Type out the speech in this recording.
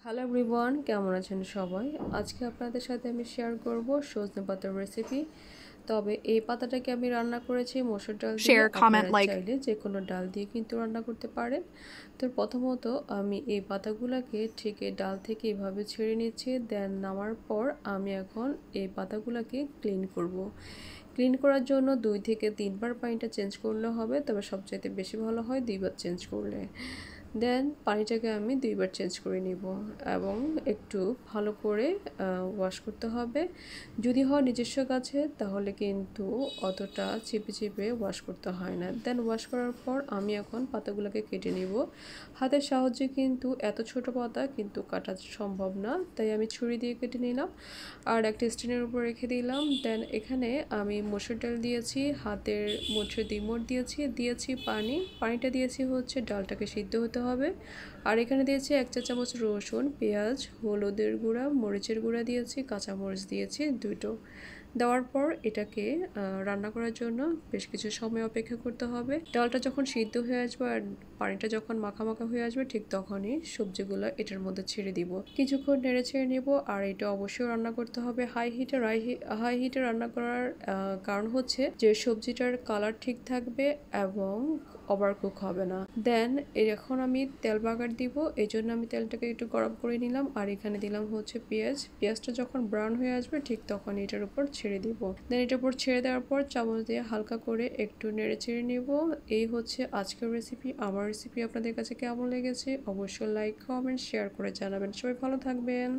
Hello everyone, কেমন আছেন সবাই? আজকে আপনাদের সাথে আমি শেয়ার করব সজনে পাতার রেসিপি। তবে এই পাতাটাকে আমি রান্না করেছি মসুর ডাল দিয়ে। share, comment, আপনারা like. চাইলে যে কোনো ডাল দিয়ে কিন্তু রান্না করতে পারেন। তো প্রথমত আমি এই পাতাগুলোকে ঠিক এই ডাল থেকে এভাবে ছেড়ে নিচ্ছি। দেন নামার পর আমি এখন এই পাতাগুলোকে ক্লিন করব। ক্লিন করার জন্য 2 থেকে 3 বার পানিটা চেঞ্জ করলে হবে, তবে সবচাইতে বেশি ভালো হয় 2 বার চেঞ্জ করলে। দেন পানিটাকে আমি 2 বার চেঞ্জ করে নিব এবং একটু ভালো করে ওয়াশ করতে হবে। যদি হয় নিজস্ব গাছে তাহলে কিন্তু অতটা চিপে চিপে ওয়াশ করতে হয় না। দেন ওয়াশ করার পর আমি এখন পাতাগুলোকে কেটে নিব। হাতের সাহায্যে কিন্তু এত ছোট পাতা কিন্তু কাটা সম্ভব না, তাই আমি ছুরি দিয়ে কেটে নিলাম আর একটা স্ট্যান্ডের উপর রেখে দিলাম। দেন এখানে আমি মসুর ডাল দিয়েছি, হাতের মুঠো 2 মুঠ দিয়েছি পানিটা দিয়েছি হচ্ছে ডালটাকে সিদ্ধ হতে হবে। আর এখানে দিয়েছি 1 চা চামচ রসুন, পেঁয়াজ, হলুদের গুঁড়া, মরিচের গুঁড়া দিয়েছি, কাঁচামরিচ দিয়েছি 2টো। দেওয়ার পর এটাকে রান্না করার জন্য বেশ কিছু সময় অপেক্ষা করতে হবে। ডালটা যখন সিদ্ধ হয়ে আসবে আর পানিটা যখন মাখা মাখা হয়ে আসবে ঠিক তখনই সবজিগুলো এটার মধ্যে ছেড়ে দিব। কিছুক্ষণ নেড়ে ছেড়ে নেব। আর এটা অবশ্যই রান্না করতে হবে হাই হিটে রান্না করার কারণ হচ্ছে যে সবজিটার কালার ঠিক থাকবে এবং ওভারকুক হবে না। দেন এখন আমি তেল বাগার দিব, এই জন্য আমি তেলটাকে একটু গরম করে নিলাম। আর এখানে দিলাম হচ্ছে পেঁয়াজটা যখন ব্রাউন হয়ে আসবে ঠিক তখন এটার উপর ছেড়ে দিব। দেন এটার উপর ছেড়ে দেওয়ার পর চামচ দিয়ে হালকা করে একটু নেড়ে চেড়ে নিব। এই হচ্ছে আজকের রেসিপি। আমার রেসিপি আপনাদের কাছে কেমন লেগেছে অবশ্যই লাইক, কমেন্ট, শেয়ার করে জানাবেন। সবাই ভালো থাকবেন।